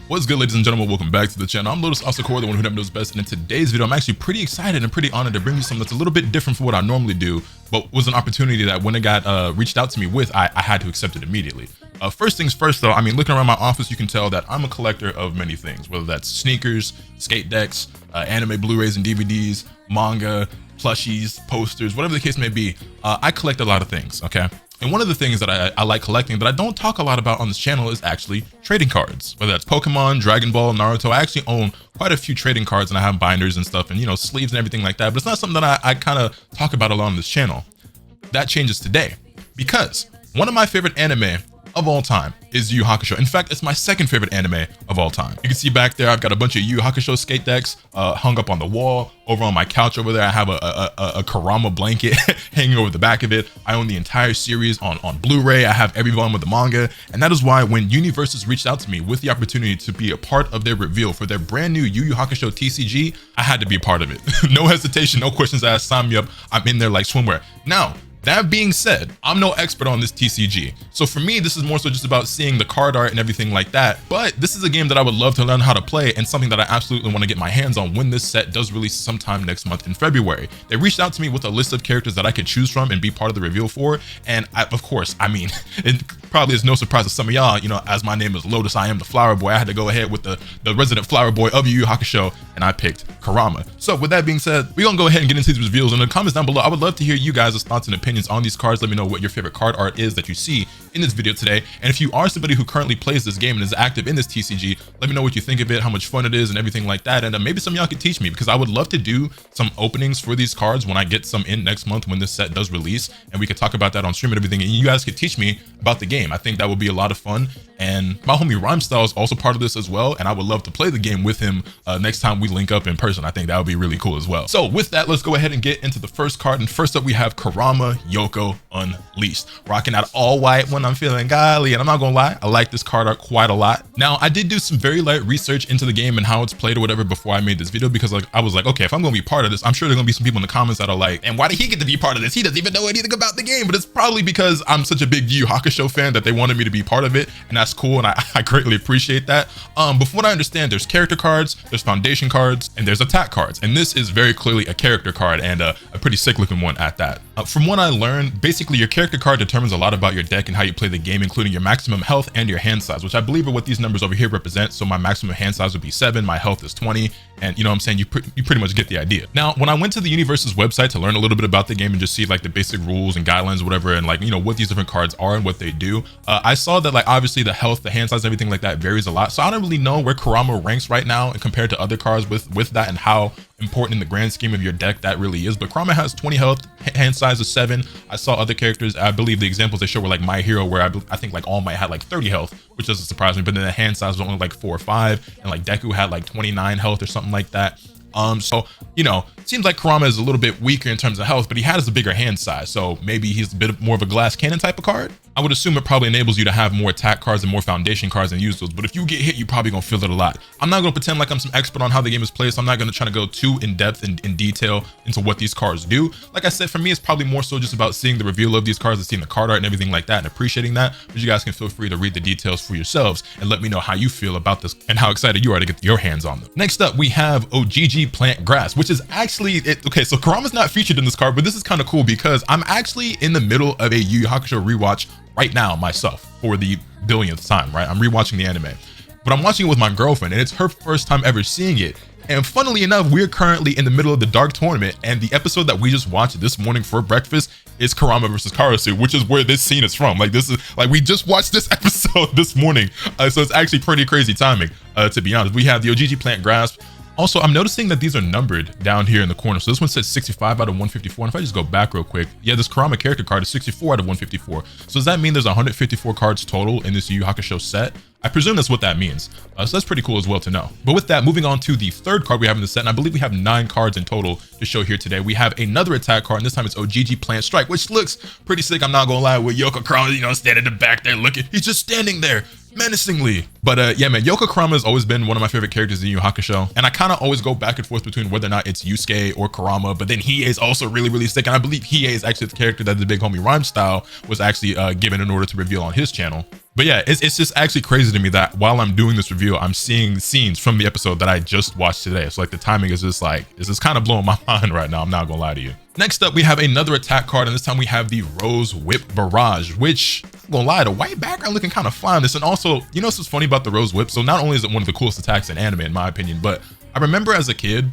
What's good, ladies and gentlemen? Welcome back to the channel. I'm Lotus Asakura, the one who never knows best, and in today's video I'm actually pretty excited and pretty honored to bring you something that's a little bit different from what I normally do, but was an opportunity that when it got reached out to me with, I had to accept it immediately. First things first though, I mean, looking around my office, you can tell that I'm a collector of many things, whether that's sneakers, skate decks, anime Blu-rays and DVDs, manga, plushies, posters, whatever the case may be. I collect a lot of things, okay? And one of the things that I like collecting that I don't talk a lot about on this channel is actually trading cards. Whether that's Pokemon, Dragon Ball, Naruto, I actually own quite a few trading cards and I have binders and stuff and, you know, sleeves and everything like that. But it's not something that I kind of talk about a lot on this channel. That changes today because one of my favorite anime of all time is Yu Hakusho. In fact, it's my second favorite anime of all time. You can see back there, I've got a bunch of Yu Hakusho skate decks hung up on the wall. Over on my couch over there, I have a Kurama blanket hanging over the back of it. I own the entire series on Blu-ray. I have every volume of the manga. And that is why when Universus reached out to me with the opportunity to be a part of their reveal for their brand new Yu Hakusho TCG, I had to be a part of it. No hesitation, no questions asked, sign me up. I'm in there like swimwear. Now, that being said, I'm no expert on this TCG. So for me, this is more so just about seeing the card art and everything like that. But this is a game that I would love to learn how to play and something that I absolutely want to get my hands on when this set does release sometime next month in February. They reached out to me with a list of characters that I could choose from and be part of the reveal for. And of course, I mean, it probably is no surprise to some of y'all, you know, as my name is Lotus, I am the flower boy. I had to go ahead with the resident flower boy of Yu Hakusho, and I picked Kurama. So with that being said, we're gonna go ahead and get into these reveals. In the comments down below, I would love to hear you guys' thoughts and opinions on these cards. Let me know what your favorite card art is that you see in this video today. And if you are somebody who currently plays this game and is active in this TCG, let me know what you think of it, how much fun it is and everything like that. And maybe some of y'all could teach me, because I would love to do some openings for these cards when I get some in next month when this set does release, and we could talk about that on stream and everything, and you guys could teach me about the game. I think that would be a lot of fun. And my homie Rhymestyle is also part of this as well, and I would love to play the game with him next time we link up in person. I think that would be really cool as well. So with that, let's go ahead and get into the first card. And first up, we have Kurama Yoko Unleashed, rocking out all white when I'm feeling golly. And I'm not gonna lie, I like this card art quite a lot. Now, I did do some very light research into the game and how it's played or whatever before I made this video, because like I was like, okay, if I'm gonna be part of this, I'm sure there's gonna be some people in the comments that are like, and why did he get to be part of this? He doesn't even know anything about the game. But it's probably because I'm such a big Yu Hakusho fan that they wanted me to be part of it, and that's cool, and I greatly appreciate that. But from what I understand, there's character cards, there's foundation cards, and there's attack cards, and this is very clearly a character card, and a pretty sick looking one at that. From what I learned, basically your character card determines a lot about your deck and how you play the game, including your maximum health and your hand size, which I believe are what these numbers over here represent. So my maximum hand size would be 7, my health is 20, and you know what I'm saying, you pretty much get the idea. Now, when I went to the Universus website to learn a little bit about the game and just see like the basic rules and guidelines, whatever, and like, you know, what these different cards are and what they do, I saw that like obviously the health, the hand size, everything like that varies a lot. So I don't really know where Kurama ranks right now and compared to other cards with that, and how important in the grand scheme of your deck that really is. But Kurama has 20 health, hand size is 7. I saw other characters, I believe the examples they show were like My Hero, where I think like All Might had like 30 health, which doesn't surprise me, but then the hand size was only like 4 or 5, and like Deku had like 29 health or something like that. So, you know, seems like Kurama is a little bit weaker in terms of health, but he has a bigger hand size, so maybe he's a bit more of a glass cannon type of card. I would assume it probably enables you to have more attack cards and more foundation cards and use those, but if you get hit, you're probably gonna feel it a lot. I'm not gonna pretend like I'm some expert on how the game is played, so I'm not gonna try to go too in depth and in detail into what these cards do. Like I said, for me, it's probably more so just about seeing the reveal of these cards and seeing the card art and everything like that and appreciating that. But you guys can feel free to read the details for yourselves and let me know how you feel about this and how excited you are to get your hands on them. Next up, we have OGG Plant Grass, which is actually okay, so Kurama's not featured in this card, but this is kind of cool because I'm actually in the middle of a Yu Hakusho rewatch right now myself for the billionth time, right? I'm rewatching the anime, but I'm watching it with my girlfriend, and it's her first time ever seeing it. And funnily enough, we're currently in the middle of the Dark Tournament, and the episode that we just watched this morning for breakfast is Kurama versus Karasu, which is where this scene is from. Like, this is like, we just watched this episode this morning, so it's actually pretty crazy timing, to be honest. We have the OGG Plant Grasp. Also, I'm noticing that these are numbered down here in the corner. So this one says 65 out of 154. And if I just go back real quick, yeah, this Kurama character card is 64 out of 154. So does that mean there's 154 cards total in this Yu Hakusho set? I presume that's what that means. So that's pretty cool as well to know. But with that, moving on to the third card we have in the set, and I believe we have 9 cards in total to show here today. We have another attack card, and this time it's OGG Plant Strike, which looks pretty sick. I'm not gonna lie, with Yoko Kurama, you know, standing in the back there looking. He's just standing there menacingly. But yeah, man, Yoko Kurama has always been one of my favorite characters in Yu Hakusho, and I kind of always go back and forth between whether or not it's Yusuke or Kurama, but then Hiei is also really sick, and I believe Hiei is actually the character that the big homie Rhymestyle was actually given in order to reveal on his channel. But yeah, it's just actually crazy to me that while I'm doing this review, I'm seeing scenes from the episode that I just watched today. So like the timing is just like, it's just kind of blowing my mind right now. I'm not gonna lie to you. Next up, we have another attack card, and this time we have the Rose Whip Barrage, which, I'm gonna lie, the white background looking kind of fly on this. And also, you know what's funny about the Rose Whip? So not only is it one of the coolest attacks in anime, in my opinion, but I remember as a kid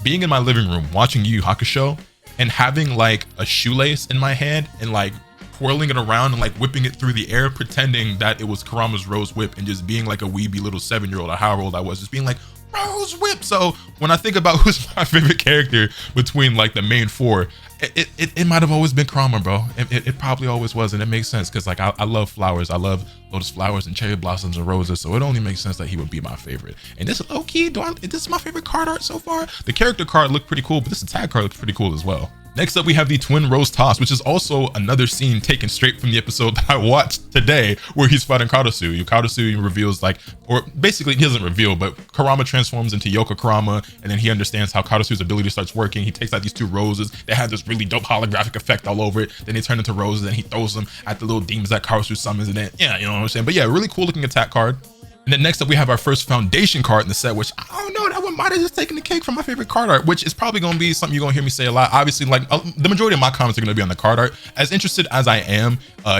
being in my living room watching Yu Hakusho and having like a shoelace in my hand and like twirling it around and like whipping it through the air, pretending that it was Kurama's Rose Whip, and just being like a weeby little 7-year-old or however old I was, just being like, Rose Whip. So when I think about who's my favorite character between like the main four, it might have always been Kurama, bro. It probably always was, and it makes sense because like I love flowers. I love lotus flowers and cherry blossoms and roses, so it only makes sense that he would be my favorite. And this low-key, this is my favorite card art so far. The character card looked pretty cool, but this attack card looks pretty cool as well. Next up, we have the Twin Rose Toss, which is also another scene taken straight from the episode that I watched today, where he's fighting Karasu. Karasu reveals like, or basically he doesn't reveal, but Kurama transforms into Yoko Kurama, and then he understands how Karasu's ability starts working. He takes out these two roses. They have this really dope holographic effect all over it. Then they turn into roses, and he throws them at the little demons that Karasu summons, and then, yeah, you know what I'm saying? But yeah, really cool looking attack card. And then next up, we have our first foundation card in the set, which I don't know, that one might have just taken the cake from my favorite card art, which is probably going to be something you're going to hear me say a lot. Obviously, like the majority of my comments are going to be on the card art. As interested as I am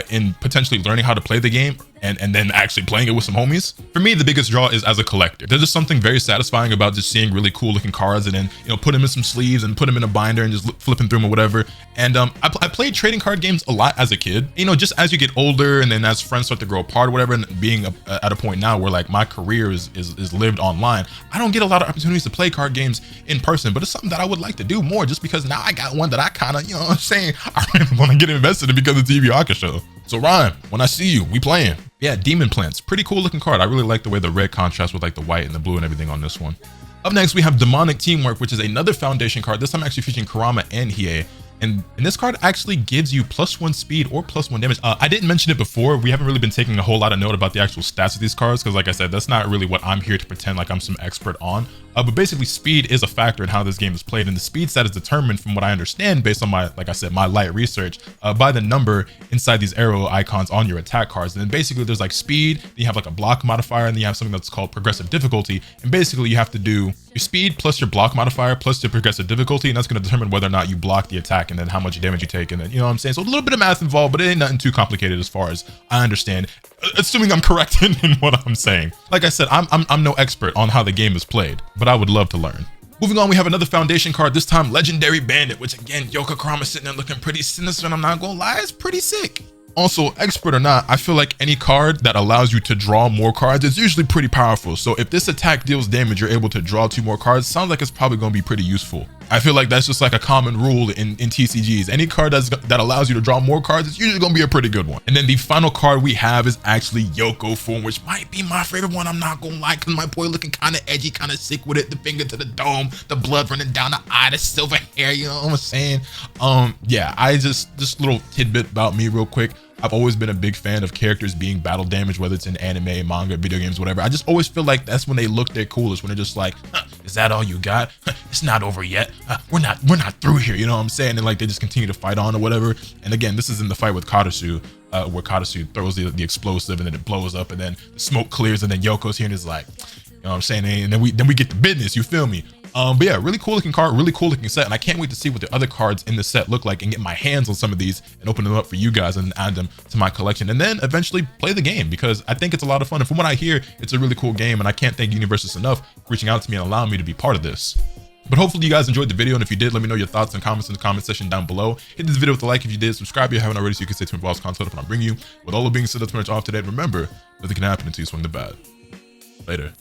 in potentially learning how to play the game and then actually playing it with some homies, for me, the biggest draw is as a collector. There's just something very satisfying about just seeing really cool looking cards and then, you know, put them in some sleeves and put them in a binder and just flipping through them or whatever. And I played trading card games a lot as a kid, you know, just as you get older and then as friends start to grow apart or whatever, and being at a point now where like my career is lived online, I don't get a lot of opportunities to play card games in person, but it's something that I would like to do more, just because now I got one that I kind of, you know what I'm saying, I really want to get invested in because of TV Hakusho. So Ryan, when I see you, we playing. Yeah, Demon Plants, pretty cool looking card. I really like the way the red contrasts with like the white and the blue and everything on this one. Up next, we have Demonic Teamwork, which is another foundation card, this time actually featuring Kurama and Hiei. And this card actually gives you +1 speed or +1 damage. I didn't mention it before. We haven't really been taking a whole lot of note about the actual stats of these cards, because like I said, that's not really what I'm here to pretend like I'm some expert on. But basically, speed is a factor in how this game is played, and the speed stat is determined, from what I understand, based on my, like I said, my light research, by the number inside these arrow icons on your attack cards. And then basically there's like speed, then you have like a block modifier, and then you have something that's called progressive difficulty. And basically you have to do your speed plus your block modifier plus your progressive difficulty, and that's going to determine whether or not you block the attack and then how much damage you take, and then, you know what I'm saying? So a little bit of math involved, but it ain't nothing too complicated as far as I understand, assuming I'm correct in what I'm saying. Like I said, I'm no expert on how the game is played, but I would love to learn. Moving on, we have another foundation card, this time Legendary Bandit, which again, Yoko Kurama sitting there looking pretty sinister, and I'm not gonna lie, it's pretty sick. Also, expert or not, I feel like any card that allows you to draw more cards is usually pretty powerful. So if this attack deals damage, you're able to draw 2 more cards, sounds like it's probably going to be pretty useful. I feel like that's just like a common rule in TCGs. Any card that allows you to draw more cards, it's usually going to be a pretty good one. And then the final card we have is actually Yoko Form, which might be my favorite one, I'm not going to lie, because my boy looking kind of edgy, kind of sick with it, the finger to the dome, the blood running down the eye, the silver hair, you know what I'm saying? Yeah, this little tidbit about me real quick. I've always been a big fan of characters being battle damage, whether it's in anime, manga, video games, whatever. I just always feel like that's when they look their coolest, when they're just like, is that all you got? It's not over yet. We're not through here, you know what I'm saying? And like they just continue to fight on or whatever. And again, this is in the fight with Karasu, where Karasu throws the explosive and then it blows up and then the smoke clears and then Yoko's here and is like, you know what I'm saying? And then we get the business, you feel me? But yeah, really cool looking card, really cool looking set, and I can't wait to see what the other cards in the set look like and get my hands on some of these and open them up for you guys and add them to my collection, and then eventually play the game, because I think it's a lot of fun. And from what I hear, it's a really cool game, and I can't thank Universus enough for reaching out to me and allowing me to be part of this. But hopefully you guys enjoyed the video, and if you did, let me know your thoughts and comments in the comment section down below. Hit this video with a like if you did, subscribe if you haven't already so you can stay tuned for all this content when I bring you. With all of being said, that's pretty much off today. Remember, nothing can happen until you swing the bat. Later.